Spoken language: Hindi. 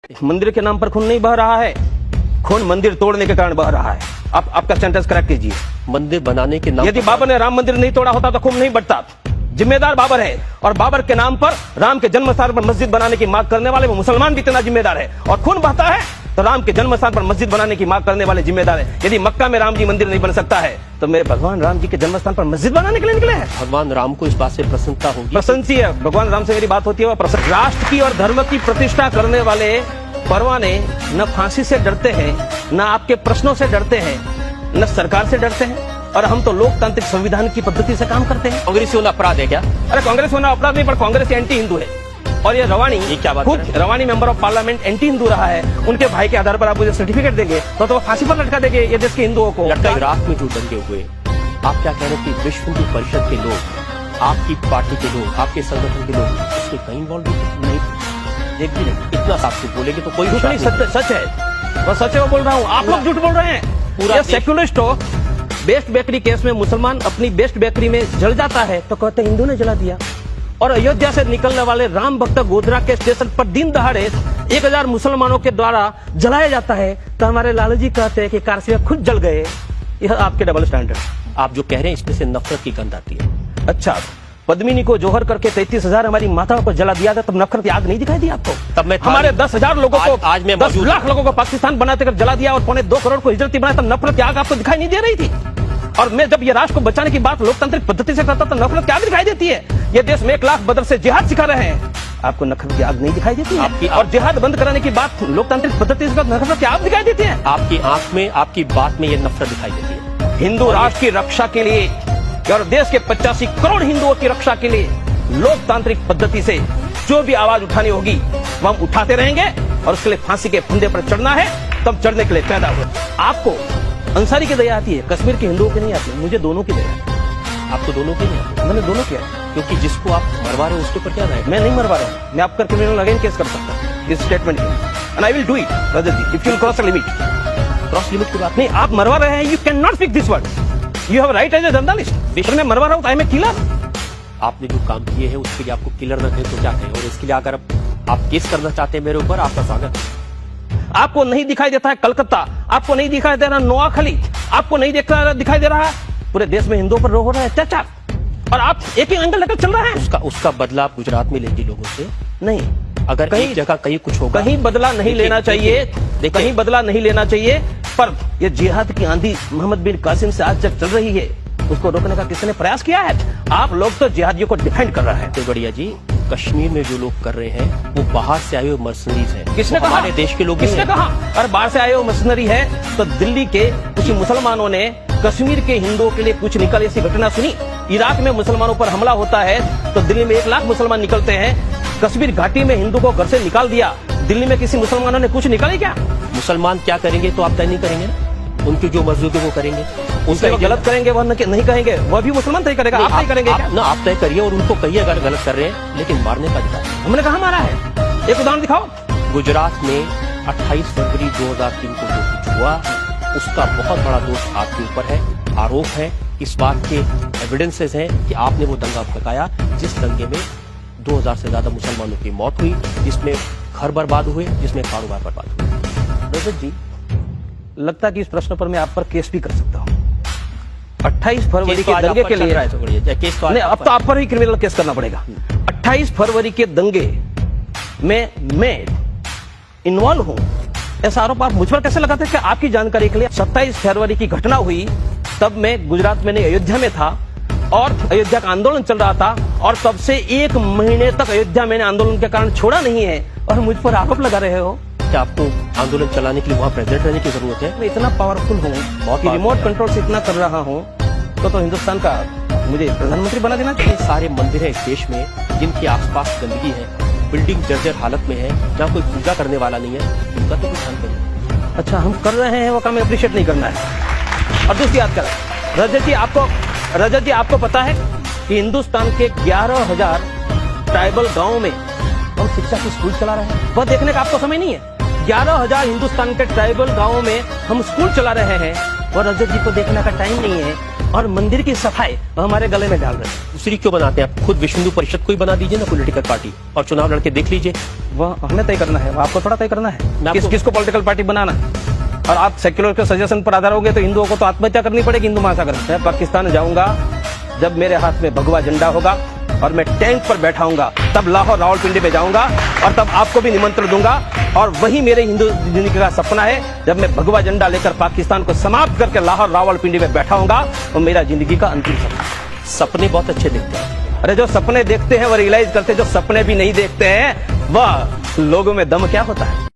मंदिर के नाम पर खून नहीं बह रहा है, खून मंदिर तोड़ने के कारण बह रहा है। आप आपका सेंटेंस करेक्ट कीजिए। मंदिर बनाने के नाम यदि बाबर ने राम मंदिर नहीं तोड़ा होता तो खून नहीं बढ़ता। जिम्मेदार बाबर है, और बाबर के नाम पर राम के जन्म स्थान पर मस्जिद बनाने की मांग करने वाले वो मुसलमान भी इतना जिम्मेदार है, और खून बहता है तो राम के जन्म स्थान पर मस्जिद बनाने की मांग करने वाले जिम्मेदार है। यदि मक्का में राम जी मंदिर नहीं बन सकता है तो मेरे भगवान राम जी के जन्म स्थान पर मस्जिद बनाने के लिए निकले हैं। भगवान राम को इस बात से प्रसन्नता होगी। प्रसन्नसी है, भगवान राम से मेरी बात होती है वह प्रसन्न। राष्ट्र की और धर्म की प्रतिष्ठा करने वाले परवाने न फांसी से डरते हैं, न आपके प्रश्नों से डरते हैं, न सरकार से डरते हैं, और हम तो लोकतांत्रिक संविधान की पद्धति से काम करते हैं। कांग्रेस होना अपराध है क्या? अरे कांग्रेस होना अपराध नहीं, पर कांग्रेस एंटी हिंदू है। और ये रवानी, ये क्या बात खुद रवानी member of parliament anti Hindu रहा है। उनके भाई के आधार पर आप मुझे सर्टिफिकेट देंगे तो वो फांसी पर लटका देंगे ये देश के हिंदुओं को। इराक में जो दंगे हुए, आप क्या कह रहे हैं कि विश्व हिंदू परिषद के लोग, आपकी पार्टी के लोग, आपके संगठन के लोग इसमें कहीं इन्वॉल्व नहीं? एक भी नहीं। इतना साफ बोलेंगे तो कोई नहीं, सच है, वो सच है, वो बोल रहा हूँ। आप लोग झूठ बोल रहे हैं। पूरा सेक्युलरिस्ट हो, बेस्ट बेकरी केस में मुसलमान अपनी बेस्ट बेकरी में जल जाता है तो कहते हैं हिंदू ने जला दिया, और अयोध्या से निकलने वाले राम भक्त गोधरा के स्टेशन पर दिन दहाड़े 1000 मुसलमानों के द्वारा जलाया जाता है तो हमारे लालू जी कहते हैं कि कारसिया खुद जल गए। यह आपके डबल स्टैंडर्ड। आप जो कह रहे हैं इसमें से नफरत की गंध आती है। अच्छा, पद्मिनी को जोहर करके 33,000 हमारी माताओं को जला दिया था, तब नफरत की आग नहीं दिखाई दी आपको? तब मैं हमारे 10,000 लोगों को, आज मैं 10 लाख लोगों को पाकिस्तान बनाते कर जला दिया, और 2.25 करोड़ को हिजरती बनाया, तब नफरत की आग आपको दिखाई नहीं दे रही थी? और मैं जब ये राष्ट्र को बचाने की बात लोकतांत्रिक पद्धति से करता तो नफरत की आग दिखाई देती है। ये देश में 1 लाख बदर से जिहाद सिखा रहे हैं, आपको नफरत की आग नहीं दिखाई देती है? और जिहाद बंद कराने की बात लोकतांत्रिक पद्धति से नफरत की आग दिखाई देती है? आपकी आंख में, आपकी बात में ये नफरत दिखाई देती है। हिंदू राष्ट्र की रक्षा के लिए और देश के 85 करोड़ हिंदुओं की रक्षा के लिए लोकतांत्रिक पद्धति से जो भी आवाज उठानी होगी वो हम उठाते रहेंगे, और उसके लिए फांसी के फंदे पर चढ़ना है तब चढ़ने के लिए पैदा हुए। आपको अंसारी की दया आती है, कश्मीर के हिंदुओं की नहीं आती। मुझे दोनों की दया। आपको दोनों की नहीं आती? मैंने दोनों किया, क्योंकि जिसको आप मरवा रहे हो उसके ऊपर क्या राय? मैं नहीं मरवा रहा हूँ, मैं आपका क्रिमिनल अगेन केस कर सकता हूँ इस स्टेटमेंट के, and I will do it Rajat ji, if you cross limit. Cross limit की बात नहीं, आप मरवा रहे हैं, you can not speak this word, you have right as a journalist. मैं मरवा रहा हूँ, आई एम ए किलर। आपने जो काम किए हैं उसके लिए आपको किलर न कहें तो क्या कहें? और इसके लिए अगर आप केस करना चाहते हैं मेरे ऊपर, आपका स्वागत है। आपको नहीं दिखाई देता है कलकत्ता, आपको नहीं दिखाई दे रहा नोआखली, आपको नहीं दिखाई दे रहा है पूरे देश में हिंदुओं पर हो रहा है अत्याचार, और आप एक ही एंगल लेकर चल रहे हैं। उसका बदला आप गुजरात में लेंगे लोगों से? नहीं, अगर कहीं जगह कहीं कुछ होगा, कहीं बदला नहीं लेना चाहिए, कहीं बदला नहीं लेना चाहिए, पर यह जिहाद की आंधी मोहम्मद बिन कासिम से आज तक चल रही है, उसको रोकने का किसी ने प्रयास किया है? आप लोग तो जिहादियों को डिफेंड कर रहे हैं। तो बढ़िया जी, कश्मीर में जो लोग कर रहे हैं वो बाहर से आए हुए मर्सनरीज हैं। किसने कहा? हमारे देश के लोग। किसने कहा? अरे बाहर से आए हुए मर्सनरी है तो दिल्ली के कुछ मुसलमानों ने कश्मीर के हिंदुओं के लिए कुछ निकल ऐसी घटना सुनी? इराक में मुसलमानों पर हमला होता है तो दिल्ली में 1 लाख मुसलमान निकलते हैं, कश्मीर घाटी में हिंदू को घर से निकाल दिया, दिल्ली में किसी मुसलमानों ने कुछ निकाले क्या? मुसलमान क्या करेंगे तो आप तय नहीं करेंगे? उनकी जो मर्जी वो करेंगे, उनसे गलत करेंगे वह नहीं कहेंगे, वह भी मुसलमान तय करेगा, आप नहीं करेंगे क्या? ना, आप तय करिए और उनको कहिए अगर गलत कर रहे हैं, लेकिन मारने का अधिकार। हमने कहा मारा है, एक उदाहरण दिखाओ। गुजरात में 28 फरवरी 2003 को जो कुछ हुआ उसका बहुत बड़ा दोष आपके ऊपर है, आरोप है, इस बात के एविडेंसेस हैं कि आपने वो दंगा भड़काया जिस दंगे में 2000 से ज्यादा मुसलमानों की मौत हुई, जिसमें घर बर्बाद हुए, जिसमें कारोबार बर्बाद हुए। रजत जी, लगता है कि इस प्रश्न पर मैं आप पर केस भी कर सकता हूँ। 28 फरवरी के दंगे के लिए केस तो नहीं, अब तो आप पर ही क्रिमिनल केस करना पड़ेगा। 28 फरवरी के दंगे में मैं इन्वॉल्व हूँ, ऐसा आरोप आप मुझ पर कैसे लगाते हैं? कि आपकी जानकारी के लिए 27 फरवरी की घटना हुई, तब मैं गुजरात में नहीं अयोध्या में था, और अयोध्या का आंदोलन चल रहा था, और तब से 1 महीने तक अयोध्या मैंने आंदोलन के कारण छोड़ा नहीं है, और मुझ पर आरोप लगा रहे हो। क्या आपको आंदोलन चलाने के लिए वहाँ प्रेजेंट रहने की जरूरत है? मैं इतना पावरफुल हूँ कि रिमोट कंट्रोल से इतना कर रहा हूँ तो हिंदुस्तान का मुझे प्रधानमंत्री बना देना चाहिए। सारे मंदिर है इस देश में जिनके आसपास गंदगी है, बिल्डिंग जर्जर हालत में है, जहाँ कोई पूजा करने वाला नहीं है, उनका तो कुछ ध्यान करिए। अच्छा, हम कर रहे हैं वो काम अप्रिशिएट नहीं करना है। और दूसरी बात करें, रजत जी आपको पता है कि हिंदुस्तान के 11,000 ट्राइबल गाँव में हम शिक्षा की स्कूल चला रहे हैं? वह देखने का आपको समय नहीं है? 11,000 हिंदुस्तान के ट्राइबल गाँवों में हम स्कूल चला रहे हैं, और रजत जी को देखने का टाइम नहीं है, और मंदिर की सफाई वो हमारे गले में डाल रहे हैं। दूसरी क्यों बनाते हैं आप? खुद विश्व हिंदू परिषद को ही बना दीजिए ना पॉलिटिकल पार्टी, और चुनाव लड़के देख लीजिए। वह हमें तय करना है, वह आपको थोड़ा तय करना है आपको- किसको पॉलिटिकल पार्टी बनाना है। और आप सेक्युलर के सजेशन पर आधार होगे तो हिंदुओं को तो आत्महत्या करनी पड़ेगी हिंदू महासागर। मैं पाकिस्तान जाऊंगा जब मेरे हाथ में भगवा झंडा होगा और मैं टैंक पर बैठा हूंगा, तब लाहौर रावलपिंडी पे जाऊंगा और तब आपको भी निमंत्रण दूंगा। और वही मेरे हिंदू जिंदगी का सपना है, जब मैं भगवा झंडा लेकर पाकिस्तान को समाप्त करके लाहौर रावलपिंडी में बैठा हूंगा, वो मेरा जिंदगी का अंतिम सपना है। सपने बहुत अच्छे दिखते हैं। अरे जो सपने देखते हैं वो रियलाइज करते हैं, जो सपने भी नहीं देखते हैं वह लोगों में दम क्या होता है।